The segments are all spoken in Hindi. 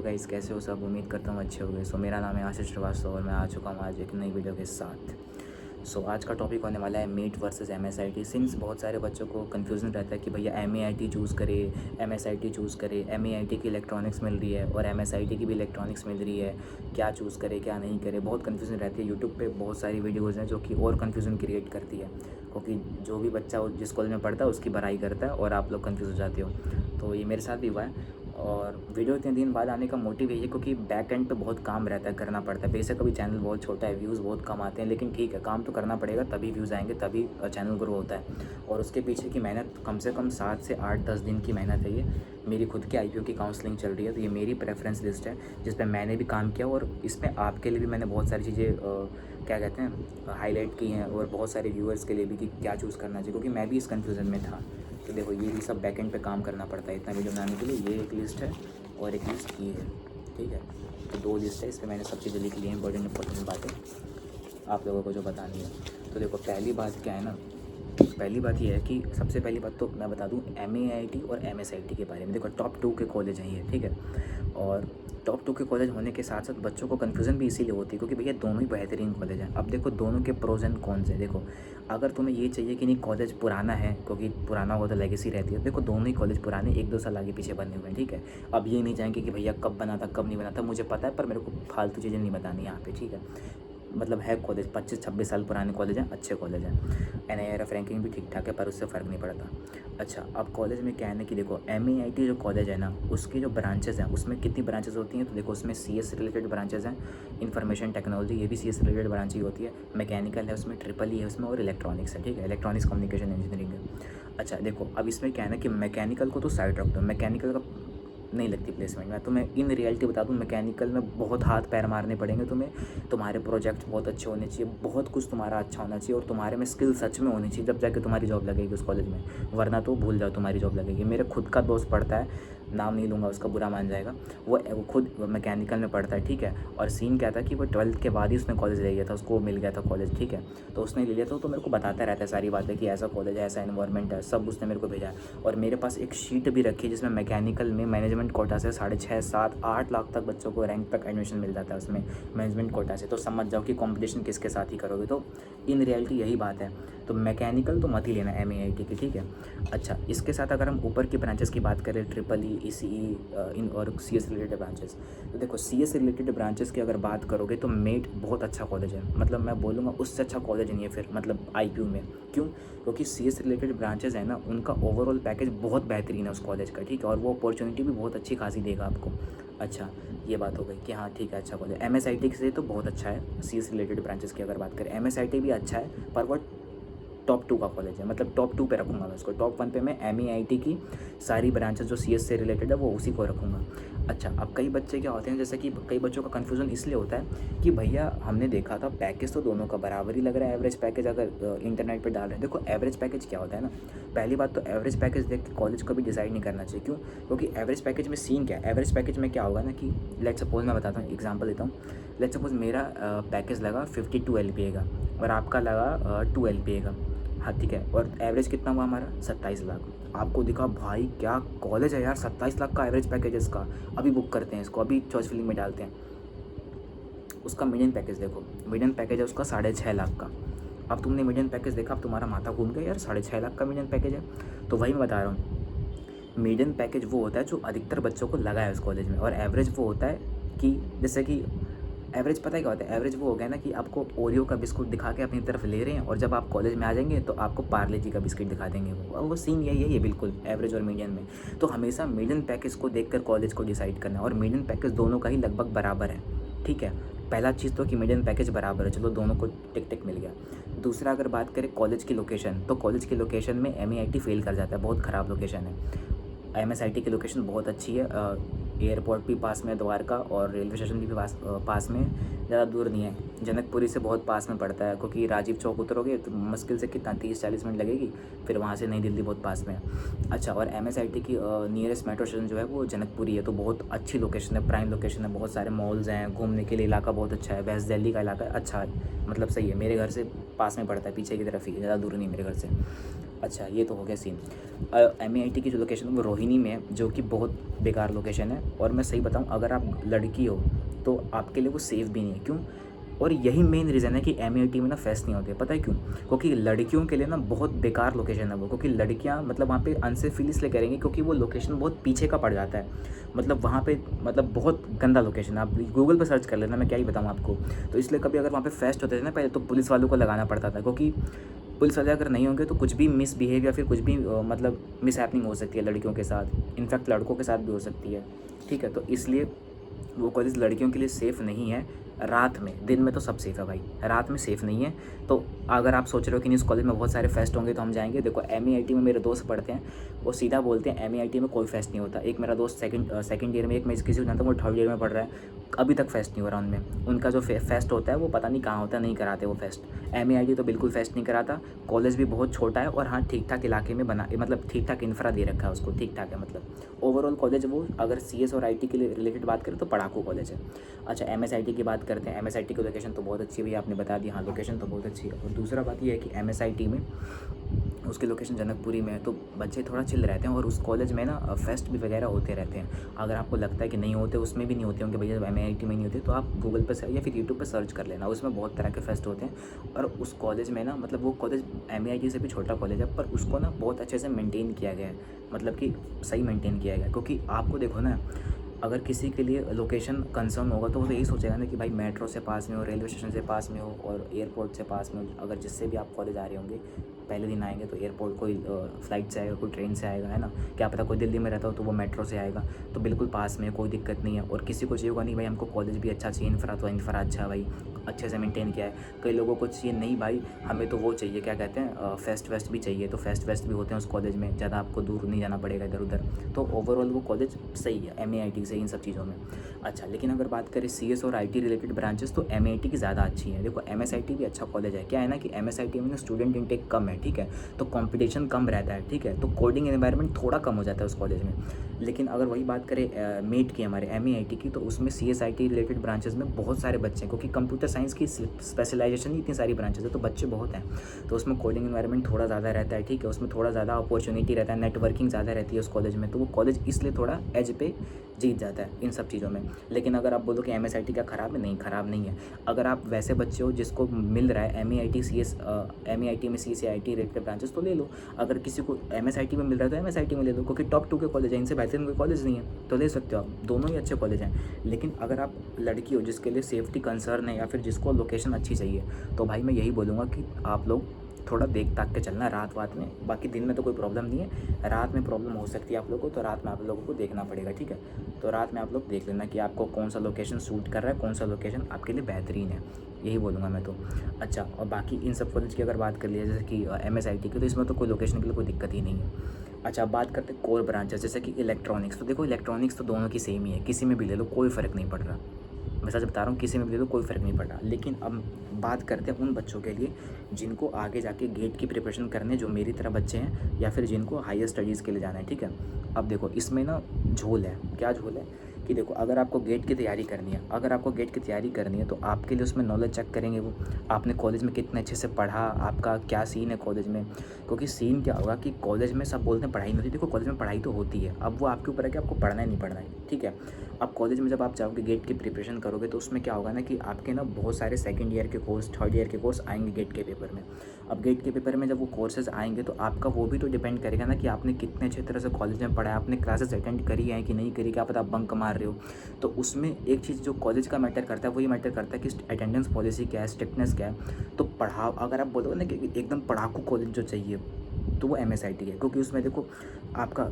गाइस, कैसे हो सब। उम्मीद करता हूँ अच्छे हो गए। सो मेरा नाम है आशीष श्रीवास्तव और मैं आ चुका हूँ आज एक नई वीडियो के साथ। आज का टॉपिक होने वाला है मीट वर्सेस MSIT। सिंस बहुत सारे बच्चों को कन्फ्यूज़न रहता है कि भैया MEIT चूज़ करे, MSIT चूज़ करे। MEIT की इलेक्ट्रॉनिक्स मिल रही है और MSIT की भी इलेक्ट्रॉनिक्स मिल रही है, क्या चूज़ करे क्या नहीं करे, बहुत कन्फ्यूज़न रहती है। यूट्यूब पे बहुत सारी वीडियोज़ हैं जो कि और कन्फ्यूज़न क्रिएट करती है, क्योंकि जो भी बच्चा जिस कॉलेज में पढ़ता है उसकी भराई करता है और आप लोग कन्फ्यूज़ हो जाते हो। तो ये मेरे साथ भी हुआ है। और वीडियो इतने दिन बाद आने का मोटिव यही है क्योंकि बैक एंड पे बहुत काम रहता है, करना पड़ता है। बेशक अभी चैनल बहुत छोटा है, व्यूज़ बहुत कम आते हैं, लेकिन ठीक है, काम तो करना पड़ेगा, तभी व्यूज़ आएंगे, तभी चैनल ग्रो होता है। और उसके पीछे की मेहनत कम से कम 7 से 8-10 दिन की मेहनत है। ये मेरी खुद की IPO की काउंसलिंग चल रही है, तो ये मेरी प्रेफरेंस लिस्ट है जिस पर मैंने भी काम किया और इसमें आपके लिए भी मैंने बहुत सारी चीज़ें क्या कहते हैं हाईलाइट की हैं, और बहुत सारे व्यूअर्स के लिए भी कि क्या चूज़ करना चाहिए, क्योंकि मैं भी इस कन्फ्यूज़न में था। तो देखो, ये भी सब बैक एंड पे काम करना पड़ता है इतना वीडियो बनाने के लिए। ये एक लिस्ट है और एक लिस्ट ये है, ठीक है। तो 2 लिस्ट है, इसमें मैंने सब चीज़ें लिख ली हैं, इंपॉर्टेंट बातें आप लोगों को जो बतानी है। तो देखो, पहली बात क्या है ना, पहली बात ये है कि सबसे पहली बात तो मैं बता दूं MEIT और MSIT के बारे में। देखो, टॉप 2 के कॉलेज हैं ये, ठीक है। और टॉप 2 के कॉलेज होने के साथ साथ बच्चों को कन्फ्यूज़न भी इसीलिए होती है क्योंकि भैया दोनों ही बेहतरीन कॉलेज हैं। अब देखो, दोनों के प्रोज एंड कॉन्स हैं। देखो, अगर तुम्हें ये चाहिए कि नहीं कॉलेज पुराना है, क्योंकि पुराना हो तो लेगेसी रहती है, देखो दोनों ही कॉलेज पुराने 1-2 साल आगे पीछे बने हुए हैं, ठीक है। अब ये नहीं चाहेंगे कि भैया कब बना था कब नहीं बना था, मुझे पता है, पर मेरे को फालतू चीज़ें नहीं बतानी यहाँ पे, ठीक है। मतलब है कॉलेज 25-26 साल पुराने कॉलेज हैं, अच्छे कॉलेज हैं। NIRF रैंकिंग भी ठीक ठाक है, पर उससे फ़र्क नहीं पड़ता। अच्छा, अब कॉलेज में क्या है ना कि देखो, MEIT जो कॉलेज है ना, उसकी जो ब्रांचेज़ हैं उसमें कितनी ब्रांचेज़ होती हैं, तो देखो उसमें CS रिलेटेड ब्रांचेज़ हैं, इन्फॉर्मेशन टेक्नोलॉजी ये भी CS रिलेटेड ब्रांच ही होती है, मैकेनिकल है उसमें, ट्रिपल E है उसमें, और इलेक्ट्रॉनिक्स है, ठीक है, इलेक्ट्रॉनिक्स कम्युनिकेशन इंजीनियरिंग है। अच्छा देखो, अब इसमें क्या है ना कि मैकेनिकल को तो साइड रख दो, मैकेनिकल का नहीं लगती प्लेसमेंट में। तो मैं इन रियलिटी बता दूं, मैकेनिकल में बहुत हाथ पैर मारने पड़ेंगे तुम्हें। तुम्हारे प्रोजेक्ट बहुत अच्छे होने चाहिए, बहुत कुछ तुम्हारा अच्छा होना चाहिए, और तुम्हारे में स्किल सच में होनी चाहिए, जब जाके तुम्हारी जॉब लगेगी उस कॉलेज में। वरना तो भूल जाओ तुम्हारी जॉब लगेगी। मेरे खुद का दोस्त पढ़ता है, नाम नहीं लूँगा उसका, बुरा मान जाएगा। वो खुद मैकेनिकल में पढ़ता है, ठीक है। और सीन क्या था कि वो 12th के बाद ही उसने कॉलेज ले लिया था, उसको मिल गया था कॉलेज, ठीक है। तो उसने ले लिया था, तो मेरे को बताता रहता है सारी बातें कि ऐसा कॉलेज है, ऐसा इन्वायरमेंट है, सब उसने मेरे को भेजा है। और मेरे पास एक शीट भी रखी है जिसमें मैकेनिकल में मैनेजमेंट कोटा से 6.5, 7, 8 लाख तक बच्चों को रैंक तक एडमिशन मिल जाता है उसमें, मैनेजमेंट कोटा से। तो समझ जाओ कि कंपटीशन किसके साथ ही करोगे। तो इन रियलिटी यही बात है। तो मैकेनिकल तो मत ही लेना MEIT की, ठीक है। अच्छा, इसके साथ अगर हम ऊपर की ब्रांचेस की बात करें, ट्रिपल E, ECE इन और CS रिलेटेड ब्रांचेस, तो देखो CS रिलेटेड ब्रांचेस की अगर बात करोगे तो मेट बहुत अच्छा कॉलेज है। मतलब मैं बोलूँगा उससे अच्छा कॉलेज नहीं है फिर, मतलब IPO में। क्यों? क्योंकि CS रिलेटेड ब्रांचेस है ना, उनका ओवरऑल पैकेज बहुत बेहतरीन है उस कॉलेज का, ठीक है। और वो अपॉर्चुनिटी भी बहुत अच्छी खासी देगा आपको। अच्छा, ये बात हो गई कि हाँ ठीक है, अच्छा कॉलेज। MSIT से तो बहुत अच्छा है। CS रिलेटेड ब्रांचेस की अगर बात करें, MSIT भी अच्छा है, पर वो टॉप 2 का कॉलेज है, मतलब टॉप 2 पे रखूँगा मैं उसको। टॉप 1 पे मैं MEIT की सारी ब्रांचेस जो CS से रिलेटेड है वो उसी को रखूँगा। अच्छा, अब कई बच्चे क्या होते हैं, जैसे कि कई बच्चों का कन्फ्यूज़न इसलिए होता है कि भैया हमने देखा था पैकेज तो दोनों का बराबर ही लग रहा है, एवरेज पैकेज अगर इंटरनेट पे डाल रहे हैं। देखो, एवरेज पैकेज क्या होता है ना, पहली बात तो एवरेज पैकेज देख के कॉलेज कभी डिसाइड नहीं करना चाहिए। क्यों? क्योंकि एवरेज पैकेज में सीन क्या है, एवरेज पैकेज में क्या होगा ना कि लेट्स सपोज, मैं बताता हूँ, एग्जाम्पल देता हूँ। लेट्स सपोज मेरा पैकेज लगा 52 LPA का और आपका लगा 2 LPA का। हाँ ठीक है, और एवरेज कितना हुआ हमारा 27 लाख। आपको दिखा भाई क्या कॉलेज है यार, 27 लाख का एवरेज पैकेज है इसका, अभी बुक करते हैं इसको, अभी चॉइस फिलिंग में डालते हैं। उसका मीडियन पैकेज देखो, मीडियन पैकेज है उसका 6.5 लाख का। अब तुमने मीडियन पैकेज देखा, अब तुम्हारा माथा घूम गया यार, 6.5 लाख का मीडियन पैकेज है। तो वही मैं बता रहा हूँ, मीडियन पैकेज वो होता है जो अधिकतर बच्चों को लगा है उस कॉलेज में, और एवरेज वो होता है कि जैसे कि एवरेज पता है क्या होता है, एवरेज वो हो गया ना कि आपको ओरियो का बिस्कुट दिखा के अपनी तरफ ले रहे हैं, और जब आप कॉलेज में आ जाएंगे तो आपको पार्ले जी का बिस्किट दिखा देंगे। वो सीन यही है, ये बिल्कुल एवरेज और मीडियन में। तो हमेशा मीडियन पैकेज को देखकर कॉलेज को डिसाइड करना है, और मीडियन पैकेज दोनों का ही लगभग बराबर है, ठीक है। पहला चीज़ तो कि मीडियन पैकेज बराबर है, चलो दोनों को टिक टिक मिल गया। दूसरा, अगर बात करें कॉलेज की लोकेशन, तो कॉलेज की लोकेशन में MEIT फेल कर जाता है, बहुत ख़राब लोकेशन है। MSIT की लोकेशन बहुत अच्छी है, एयरपोर्ट भी पास में है द्वारका, और रेलवे स्टेशन भी पास में, ज़्यादा दूर नहीं है। जनकपुरी से बहुत पास में पड़ता है, क्योंकि राजीव चौक उतरोगे तो मुश्किल से कितना 30-40 मिनट लगेगी, फिर वहाँ से नई दिल्ली बहुत पास में है। अच्छा, और MSIT की नियरेस्ट मेट्रो स्टेशन जो है वो जनकपुरी है, तो बहुत अच्छी लोकेशन है, प्राइम लोकेशन है, बहुत सारे मॉल्स हैं, घूमने के लिए इलाका बहुत अच्छा है। वेस्ट दिल्ली का इलाका अच्छा है, मतलब सही है, मेरे घर से पास में पड़ता है, पीछे की तरफ ही, ज़्यादा दूर नहीं मेरे घर से। अच्छा, ये तो हो गया सीन। MEIT की जो लोकेशन है वो रोहिणी में है, जो कि बहुत बेकार लोकेशन है, और मैं सही बताऊँ, अगर आप लड़की हो तो आपके लिए वो सेफ़ भी नहीं है। क्यों? और यही मेन रीज़न है कि एमआईटी में ना फेस्ट नहीं होते। पता है क्यों? क्योंकि लड़कियों के लिए ना बहुत बेकार लोकेशन है वो, क्योंकि लड़कियां मतलब वहाँ पे अनसेफ फील इसलिए करेंगी क्योंकि वो लोकेशन बहुत पीछे का पड़ जाता है। मतलब वहाँ पे मतलब बहुत गंदा लोकेशन है, आप गूगल पर सर्च कर लेना, मैं क्या ही बताऊँ आपको। तो इसलिए कभी अगर वहाँ पे फेस्ट होते थे ना पहले, तो पुलिस वालों को लगाना पड़ता था, क्योंकि पुलिस वाले अगर नहीं होंगे तो कुछ भी मिसबिहेव या फिर कुछ भी मतलब मिसहैपनिंग हो सकती है लड़कियों के साथ, इनफैक्ट लड़कों के साथ भी हो सकती है। ठीक है, तो इसलिए वो कॉलेज लड़कियों के लिए सेफ़ नहीं है रात में। दिन में तो सब सेफ़ है भाई, रात में सेफ़ नहीं है। तो अगर आप सोच रहे हो कि नहीं इस कॉलेज में बहुत सारे फेस्ट होंगे तो हम जाएंगे, देखो एमईआईटी में मेरे दोस्त पढ़ते हैं, वो सीधा बोलते हैं एमईआईटी में कोई फेस्ट नहीं होता। एक मेरा दोस्त सेकंड ईयर में, एक मैं किसी को जानता हूँ वो थर्ड ईयर में पढ़ रहा है, अभी तक फेस्ट नहीं हो रहा उनमें। उनका जो फेस्ट होता है वो पता नहीं कहाँ होता है, नहीं कराते वो फेस्ट। एमईआईटी तो बिल्कुल फेस्ट नहीं कराता। कॉलेज भी बहुत छोटा है और हाँ ठीक ठाक इलाके में बना, मतलब ठीक ठाक इंफ्रा दे रखा है उसको, ठीक ठाक है। मतलब ओवरऑल कॉलेज वो अगर सीएस और आईटी के लिए रिलेटेड बात करें तो पढ़ाकू कॉलेज है। अच्छा, एमएसआईटी की बात करते हैं। एमएसआईटी की लोकेशन तो बहुत अच्छी है भैया, आपने बता दी, हाँ लोकेशन तो बहुत अच्छी है। और दूसरा बात ये है कि एमएसआईटी में उसकी लोकेशन जनकपुरी में है, तो बच्चे थोड़ा चिल रहते हैं और उस कॉलेज में ना फेस्ट भी वगैरह होते रहते हैं। अगर आपको लगता है कि नहीं होते, उसमें भी नहीं होते होंगे भैया, एमआईटी में नहीं होते, तो आप गूगल पर या फिर यूट्यूब पर सर्च कर लेना, उसमें बहुत तरह के फेस्ट होते हैं। और उस कॉलेज में ना मतलब वो कॉलेज एमआईटी से भी छोटा कॉलेज है, पर उसको ना बहुत अच्छे से मेंटेन किया गया है, मतलब कि सही मेंटेन किया गया है। क्योंकि आपको देखो ना, अगर किसी के लिए लोकेशन कंसर्न होगा तो वो तो यही सोचेगा ना कि भाई मेट्रो से पास में हो, रेलवे स्टेशन से पास में हो और एयरपोर्ट से पास में हो। अगर जिससे भी आप कॉलेज आ रहे होंगे, पहले दिन आएंगे तो एयरपोर्ट कोई फ्लाइट से आएगा, कोई ट्रेन से आएगा, है ना, क्या पता कोई दिल्ली में रहता हो तो वो मेट्रो से आएगा, तो बिल्कुल पास में, कोई दिक्कत नहीं है। और किसी को चाहिए होगा नहीं भाई हमको कॉलेज भी अच्छा चाहिए, इंफ्रा तो इंफ्रा अच्छा है भाई, अच्छे से मेंटेन किया है। कई लोगों को चाहिए नहीं भाई हमें तो वो चाहिए, क्या कहते हैं, फेस्ट वेस्ट भी चाहिए, तो फेस्ट वेस्ट भी होते हैं उस कॉलेज में, ज़्यादा आपको दूर नहीं जाना पड़ेगा इधर उधर। तो ओवरऑल वो कॉलेज सही है एमआईटी से इन सब चीज़ों में। अच्छा, लेकिन अगर बात करें सीएस और आईटी रिलेटेड ब्रांचेस तो एमआईटी की ज़्यादा अच्छी है। देखो एमएसआईटी भी अच्छा कॉलेज है, क्या है ना कि एमएसआईटी में स्टूडेंट इनटेक कम है, ठीक है, तो कंपटीशन कम रहता है, ठीक है, तो कोडिंग एनवायरनमेंट थोड़ा कम हो जाता है उस कॉलेज में। लेकिन अगर वही बात करें मेट की, हमारे एमईआईटी की, तो उसमें सीएसआईटी रिलेटेड ब्रांचेस में बहुत सारे बच्चे हैं, क्योंकि कंप्यूटर साइंस की स्पेशलाइजेशन ही इतनी सारी ब्रांचेस है, तो बच्चे बहुत हैं, तो उसमें कोडिंग एनवायरनमेंट थोड़ा ज़्यादा रहता है, ठीक है, उसमें थोड़ा ज़्यादा अपॉर्चुनिटी रहता है, नेटवर्किंग ज़्यादा रहती है उस कॉलेज में, तो वो कॉलेज इसलिए थोड़ा एज पे जीत जाता है इन सब चीज़ों में। लेकिन अगर आप बोलो कि एमएसआईटी क्या ख़राब है, नहीं ख़राब नहीं है। अगर आप वैसे बच्चे हो जिसको मिल रहा है एमईआईटी सीएस, एमईआईटी में सीएस आईटी रिलेटेड ब्रांचेस, तो ले लो। अगर किसी को एमएसआईटी में मिल रहा है तो एमएसआईटी में ले लो, क्योंकि टॉप 2 के कॉलेज हैं, इनसे बेहतरीन कोई कॉलेज नहीं है, तो ले सकते हो आप, दोनों ही अच्छे कॉलेज हैं। लेकिन अगर आप लड़की हो जिसके लिए सेफ्टी कंसर्न है या फिर जिसको लोकेशन अच्छी चाहिए, तो भाई मैं यही बोलूँगा कि आप लोग थोड़ा देख ताक के चलना रात वात में। बाकी दिन में तो कोई प्रॉब्लम नहीं है, रात में प्रॉब्लम हो सकती है आप लोगों को, तो रात में आप लोगों को देखना पड़ेगा, ठीक है। तो रात में आप लोग देख लेना कि आपको कौन सा लोकेशन सूट कर रहा है, कौन सा लोकेशन आपके लिए बेहतरीन है, यही बोलूँगा मैं तो। अच्छा, और बाकी इन सब कॉलेज की अगर बात कर लिया जैसे कि एमएसआईटी की, तो इसमें तो कोई लोकेशन के लिए कोई दिक्कत ही नहीं है। अच्छा, अब बात करते हैं कोर ब्रांचेस जैसे कि इलेक्ट्रॉनिक्स, तो देखो इलेक्ट्रॉनिक्स तो दोनों की सेम ही है, किसी में भी ले लो कोई फ़र्क नहीं पड़ रहा, मैं सच बता रहा हूँ, किसी में भी ले लो कोई फ़र्क नहीं पड़ रहा। लेकिन अब बात करते हैं उन बच्चों के लिए जिनको आगे जाके गेट की प्रिपरेशन करने, जो मेरी तरह बच्चे हैं या फिर जिनको हायर स्टडीज़ के लिए जाना है, ठीक है। अब देखो इसमें ना झोल है, क्या झोल है कि देखो अगर आपको गेट की तैयारी करनी है, अगर आपको गेट की तैयारी करनी है तो आपके लिए उसमें नॉलेज चेक करेंगे वो, आपने कॉलेज में कितने अच्छे से पढ़ा, आपका क्या सीन है कॉलेज में। क्योंकि सीन क्या होगा कि कॉलेज में सब बोलते हैं पढ़ाई नहीं होती, देखो कॉलेज में पढ़ाई तो होती है, अब वो आपके ऊपर है कि आपको पढ़ना है नहीं पढ़ना है, ठीक है। अब कॉलेज में जब आप जाओगे गेट की प्रिपरेशन करोगे तो उसमें क्या होगा ना कि आपके ना बहुत सारे सेकंड ईयर के कोर्स, थर्ड ईयर के कोर्स आएंगे गेट के पेपर में। अब गेट के पेपर में जब वो कोर्सेज आएंगे तो आपका वो भी तो डिपेंड करेगा ना कि आपने कितने अच्छे तरह से कॉलेज में पढ़ा है, आपने क्लासेस अटेंड करी है कि नहीं करी, क्या पता आप बंक मार रहे हो। तो उसमें एक चीज़ जो कॉलेज का मैटर करता है वही मैटर करता है कि अटेंडेंस पॉलिसी क्या है, स्ट्रिक्टनेस क्या है। तो पढ़ाओ, अगर आप बोलोगे ना कि एकदम पढ़ाकू कॉलेज जो चाहिए तो वो एमएसआईटी है, क्योंकि उसमें देखो आपका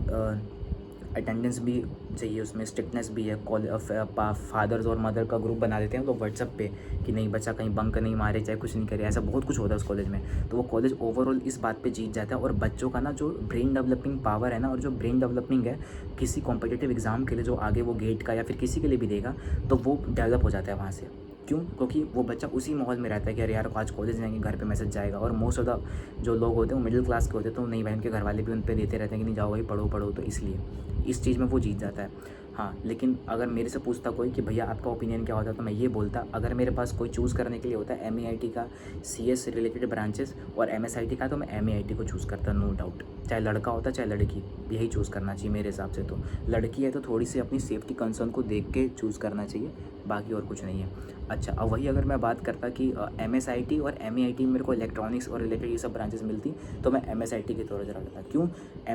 अटेंडेंस भी चाहिए, उसमें स्ट्रिक्टनेस भी है। फादर्स और मदर का ग्रुप बना देते हैं तो व्हाट्सअप पे कि नहीं बच्चा कहीं बंक नहीं मारे, चाहे कुछ नहीं करे, ऐसा बहुत कुछ होता है उस कॉलेज में। तो वो कॉलेज ओवरऑल इस बात पे जीत जाता है और बच्चों का ना जो ब्रेन डेवलपिंग पावर है ना, और जो ब्रेन डेवलपिंग है किसी कॉम्पिटिटिव एग्जाम के लिए जो आगे वो गेट का या फिर किसी के लिए भी देगा, तो वो डेवलप हो जाता है वहाँ से। क्यों? क्योंकि वो बच्चा उसी माहौल में रहता है कि अरे यार आज कॉलेज जाएंगे, घर पे मैसेज जाएगा। और मोस्ट ऑफ द जो लोग होते हैं वो मिडिल क्लास के होते हैं, तो नहीं भाई उनके घर वाले भी उन पे देते रहते हैं कि नहीं जाओ भाई पढ़ो पढ़ो, तो इसलिए इस चीज़ में वो जीत जाता है। हाँ, लेकिन अगर मेरे से पूछता कोई कि भैया आपका ओपिनियन क्या होता है, तो मैं ये बोलता, अगर मेरे पास कोई चूज़ करने के लिए होता है MEIT का CS से रिलेटेड ब्रांचेस और MSIT का, तो मैं MEIT को चूज़ करता, नो डाउट। चाहे लड़का होता चाहे लड़की, यही चूज़ करना चाहिए मेरे हिसाब से। तो लड़की है तो थोड़ी सी अपनी सेफ्टी कंसर्न को देख के चूज़ करना चाहिए, बाकी और कुछ नहीं है। अच्छा, अब वही अगर मैं बात करता कि MSIT और MEIT में मेरे को इलेक्ट्रॉनिक्स और रिलेटेड ये सब ब्रांचेस मिलती, तो मैं MSIT की तरफ जाता। क्यों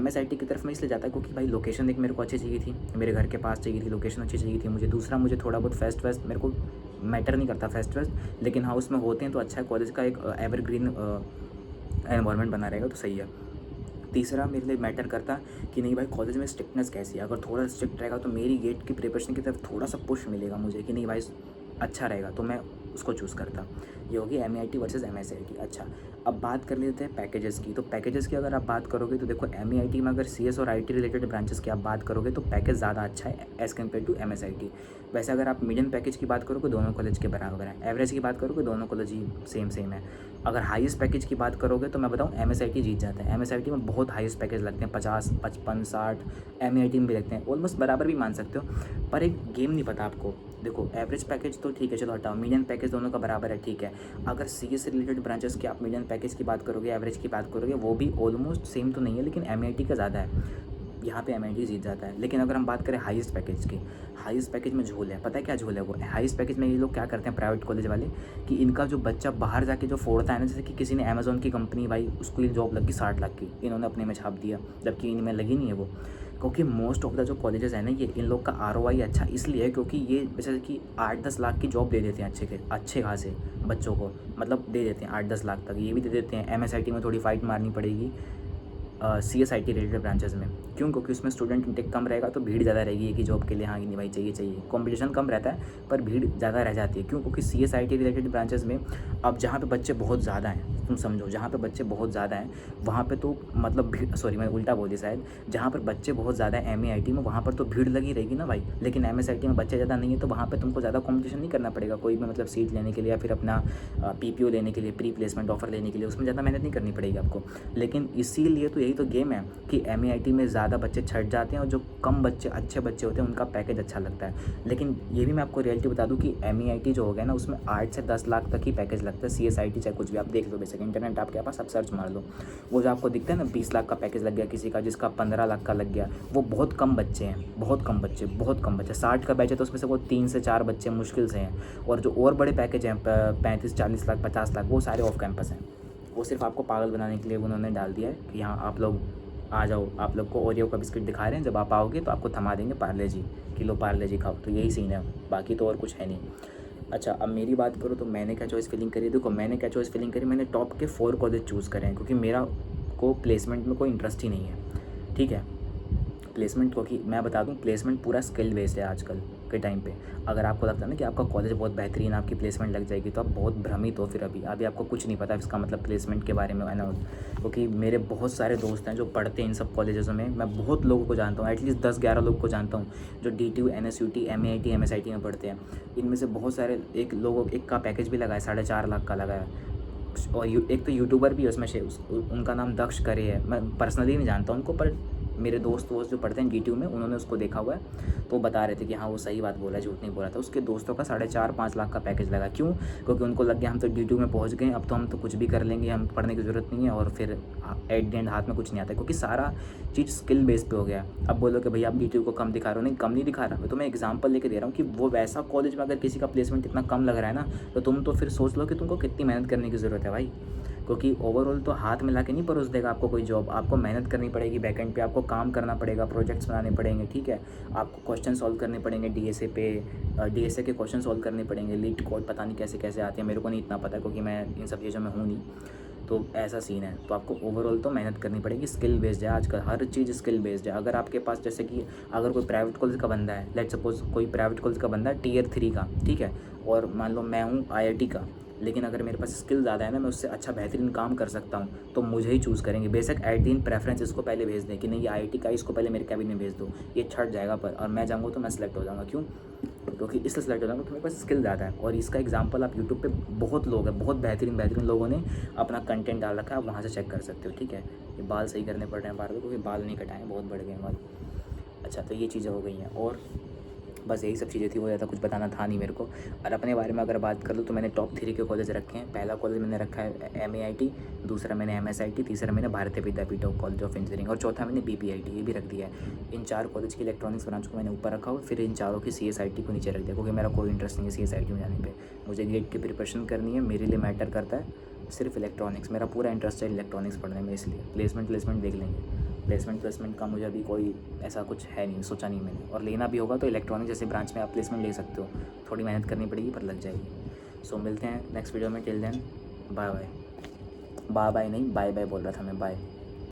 MSIT की तरफ मैं इसलिए जाता, क्योंकि भाई लोकेशन एक मेरे को अच्छी चाहिए थी, मेरे घर के पास चाहिए थी, लोकेशन अच्छी चाहिए थी मुझे। दूसरा, मुझे थोड़ा बहुत फेस्ट वेस्ट मेरे को मैटर नहीं करता फेस्ट वेस्ट, लेकिन हाँ उसमें होते हैं तो अच्छा है, कॉलेज का एक एवरग्रीन एनवायरनमेंट बना रहेगा तो सही है। तीसरा, मेरे लिए मैटर करता कि नहीं भाई कॉलेज में स्ट्रिक्टनेस कैसी है, अगर थोड़ा स्ट्रिक्ट रहेगा तो मेरी गेट की प्रिपरेशन की तरफ थोड़ा सा पुश मिलेगा मुझे कि नहीं भाई अच्छा रहेगा, तो मैं उसको चूज़ करता। ये होगी MEIT वर्सेस MSIT। अच्छा, अब बात कर लेते हैं पैकेजेस की। तो पैकेजेस की अगर आप बात करोगे तो देखो MEIT में अगर CS और IT रिलेटेड ब्रांचेस की आप बात करोगे तो पैकेज ज़्यादा अच्छा है एज़ कम्पेयर टू MSIT। वैसे अगर आप मीडियम पैकेज की बात करोगे दोनों कॉलेज के बराबर है, एवरेज की बात करोगे दोनों कॉलेज ही सेम है। अगर हाईएस्ट पैकेज की बात करोगे तो मैं बताऊँ MSIT जीत जाता है। MSIT में बहुत हाईएस्ट पैकेज लगते हैं, 50, 55, 60। MEIT में भी लगते हैं, ऑलमोस्ट बराबर भी मान सकते हो, पर एक गेम नहीं पता आपको। देखो एवरेज पैकेज तो ठीक है, चलो हटाओ, मीडियम पैकेज दोनों का बराबर है, ठीक है। अगर CS से रिलेटेड ब्रांचेस की आप मीडियम पैकेज की बात करोगे, एवरेज की बात करोगे, वो भी ऑलमोस्ट सेम तो नहीं है, लेकिन MEIT का ज़्यादा है, यहाँ पे MEIT जीत जाता है। लेकिन अगर हम बात करें हाईएस्ट पैकेज की, हाईएस्ट पैकेज में झोल है, पता है क्या झोल है वो? हाईएस्ट पैकेज में ये लोग क्या करते हैं प्राइवेट कॉलेज वाले, कि इनका जो बच्चा बाहर जाके जो फोड़ता है ना, जैसे कि किसी ने अमेज़ॉन की कंपनी, भाई उसको ये जॉब लगी 60 लाख की, इन्होंने अपने में छाप दिया, जबकि इनमें लगी नहीं है वो। क्योंकि मोस्ट ऑफ द जो कॉलेजेस हैं ना, ये इन लोग का ROI अच्छा इसलिए है क्योंकि ये जैसे कि 8-10 लाख की जॉब दे देते हैं अच्छे खासे बच्चों को, मतलब दे देते हैं 8-10 लाख तक, ये भी दे देते हैं। MSIT में थोड़ी फाइट मारनी पड़ेगी CSIT रिलेटेड ब्रांचेस में, क्यों? क्योंकि उसमें स्टूडेंट इंटेक कम रहेगा तो भीड़ ज़्यादा रहेगी एक ही जॉब के लिए, हाँ कि नहीं भाई चाहिए, कंपटीशन कम रहता है पर भीड़ ज़्यादा रह जाती है। क्यों? क्योंकि CSIT रिलेटेड ब्रांचेस में अब जहाँ पे बच्चे बहुत ज़्यादा हैं, तुम समझो, जहाँ पे बच्चे बहुत ज़्यादा हैं वहाँ पे तो मतलब भीड़, सॉरी मैं उल्टा बोल दिया शायद, जहाँ पर बच्चे बहुत ज़्यादा है MEIT में, वहाँ पर तो भीड़ लगी रहेगी ना भाई। लेकिन MSIT में बच्चे ज़्यादा नहीं है, तो वहाँ पर तुमको ज़्यादा कॉम्पिटिशन नहीं करना पड़ेगा कोई भी, मतलब सीट लेने के लिए या फिर अपना PPO लेने के लिए, प्री प्लेसमेंट ऑफर लेने के लिए, उसमें ज़्यादा मेहनत नहीं करनी पड़ेगी आपको। लेकिन इसीलिए तो यही तो गेम है कि MEIT में ज़्यादा बच्चे छट जाते हैं और जो कम बच्चे, अच्छे बच्चे होते हैं, उनका पैकेज अच्छा लगता है। लेकिन ये भी मैं आपको रियलिटी बता दूं कि MEIT जो हो गया ना, उसमें 8 से 10 लाख तक ही पैकेज लगता है। CSIT चाहे कुछ भी आप देख लो, बेसिक इंटरनेट आपके पास, आप सर्च मार लो, वो जो आपको दिखता है ना 20 लाख का पैकेज लग गया किसी का, जिसका 15 लाख का लग गया, वो बहुत कम बच्चे हैं, बहुत कम बच्चे। 60 का बैच है तो उसमें से वो 3 से 4 बच्चे मुश्किल से हैं, और जो और बड़े पैकेज हैं 35-40 लाख, 50 लाख, वो सारे ऑफ कैंपस हैं। वो सिर्फ आपको पागल बनाने के लिए उन्होंने डाल दिया है कि हाँ आप लोग आ जाओ, आप लोग को ओरियो का बिस्किट दिखा रहे हैं, जब आप आओगे तो आपको थमा देंगे पार्ले जी, किलो पार्ले जी खाओ, तो यही सीन है, बाकी तो और कुछ है नहीं। अच्छा, अब मेरी बात करूँ तो मैंने क्या चॉइस फिलिंग करी, देखो मैंने क्या चॉइस फिलिंग करी, मैंने टॉप के 4 कॉलेज चूज़ करे हैं, क्योंकि मेरा को प्लेसमेंट में कोई इंटरेस्ट ही नहीं है, ठीक है। प्लेसमेंट, क्योंकि मैं बता दूं प्लेसमेंट पूरा स्किल बेस्ड है आजकल के टाइम पे। अगर आपको लगता है ना कि आपका कॉलेज बहुत बेहतरीन, आपकी प्लेसमेंट लग जाएगी, तो आप बहुत भ्रमित हो, फिर अभी आपको कुछ नहीं पता इसका मतलब प्लेसमेंट के बारे में, है ना। क्योंकि मेरे बहुत सारे दोस्त हैं जो पढ़ते हैं इन सब कॉलेजों में, मैं बहुत लोगों को जानता हूँ, एटलीस्ट 10-11 लोग को जानता हूँ जो DTU, NSUT, MEIT, MSIT में पढ़ते हैं। इनमें से बहुत सारे, एक का पैकेज भी लगा है, 4.5 लाख का लगा है, और एक तो यूट्यूबर भी है उसमें से, उनका नाम दक्ष करे है, मैं पर्सनली नहीं जानता उनको, पर मेरे दोस्त जो पढ़ते हैं DTU में, उन्होंने उसको देखा हुआ है, तो वो बता रहे थे कि हाँ वो सही बात बोला है, झूठ नहीं बोला था। उसके दोस्तों का 4.5-5 लाख का पैकेज लगा। क्यों? क्योंकि उनको लग गया हम तो DTU में पहुँच गए, अब तो हम तो कुछ भी कर लेंगे, हम पढ़ने की ज़रूरत नहीं है, और फिर एट द एंड हाथ में कुछ नहीं आता, क्योंकि सारा चीज़ स्किल बेस पे हो गया। अब बोलो कि भैया आप DTU को कम दिखा रहे हो, नहीं कम नहीं दिखा रहा, मैं तुम्हें एग्जाम्पल लेके दे रहा हूँ कि वो वैसा कॉलेज में अगर किसी का प्लेसमेंट इतना कम लग रहा है ना, तो तुम तो फिर सोच लो कि तुमको कितनी मेहनत करने की ज़रूरत है भाई। क्योंकि ओवरऑल तो हाथ मिला के नहीं परोस देगा आपको कोई जॉब, आपको मेहनत करनी पड़ेगी, बैकएंड पे आपको काम करना पड़ेगा, प्रोजेक्ट्स बनाने पड़ेंगे, ठीक है, आपको क्वेश्चन सॉल्व करने पड़ेंगे DSA पे, DSA के क्वेश्चन सॉल्व करने पड़ेंगे, लीड कोड पता नहीं कैसे कैसे आते हैं, मेरे को नहीं इतना पता क्योंकि मैं इन सब चीज़ों में हूँ नहीं, तो ऐसा सीन है। तो आपको ओवरऑल तो मेहनत करनी पड़ेगी, स्किल बेस्ड है आजकल, हर चीज़ स्किल बेस्ड है। अगर आपके पास, जैसे कि अगर कोई प्राइवेट कॉलेज का बंदा है, लेट्स सपोज कोई प्राइवेट कॉलेज का बंदा है Tier 3 का, ठीक है, और मान लो मैं हूँ IIT का, लेकिन अगर मेरे पास स्किल ज़्यादा है ना, मैं उससे अच्छा बेहतरीन काम कर सकता हूँ, तो मुझे ही चूज़ करेंगे। बेशक एट दिन प्रेफरेंस इसको पहले भेज दें कि नहीं ये IIT का, इसको पहले मेरे कैबिन में भेज दो, ये छट जाएगा, पर और मैं जाऊँगा तो मैं सेलेक्ट हो जाऊँगा। क्यों? क्योंकि इसलिए सेलेक्ट हो जाऊँगा तो मेरे पास स्किल ज़्यादा है। और इसका एग्जाम्पल आप यूट्यूब पे बहुत लोग हैं, बहुत बेहतरीन लोगों ने अपना कंटेंट डाल रखा है, आप वहाँ से चेक कर सकते हो, ठीक है। ये बाल सही करने पड़ रहे हैं बार बार, क्योंकि बाल नहीं कटाए, बहुत बढ़ गए हैं बाल। अच्छा, तो ये चीज़ें हो गई हैं। और बस यही सब चीज़ें थी, वो ज़्यादा कुछ बताना था नहीं मेरे को। और अपने बारे में अगर बात कर लूँ तो मैंने टॉप 3 के कॉलेज रखे हैं। पहला कॉलेज मैंने रखा है MAIT, दूसरा मैंने MSIT, तीसरा मैंने भारतीय विद्यापीठ कॉलेज ऑफ इंजीनियरिंग और चौथा मैंने BPIT ये भी रख दिया है। इन 4 कॉलेज की इलेक्ट्रॉनिक्स ब्रांच को मैंने ऊपर रखा और फिर इन चारों की CSIT को नीचे रख दिया, क्योंकि मेरा कोई इंटरेस्ट नहीं है CSIT में जाने पे। मुझे गेट की प्रिपरेशन करनी है, मेरे लिए मैटर करता है सिर्फ इलेक्ट्रॉनिक्स। मेरा पूरा इंटरेस्ट है इलेक्ट्रॉनिक्स पढ़ने में, इसलिए प्लेसमेंट देख लेंगे। प्लेसमेंट का मुझे अभी कोई ऐसा कुछ है नहीं, सोचा नहीं मैंने। और लेना भी होगा तो इलेक्ट्रॉनिक जैसे ब्रांच में आप प्लेसमेंट ले सकते हो, थोड़ी मेहनत करनी पड़ेगी पर लग जाएगी। सो मिलते हैं नेक्स्ट वीडियो में, till then bye bye. Bye bye नहीं, बाय बाय बोल रहा था मैं, बाय।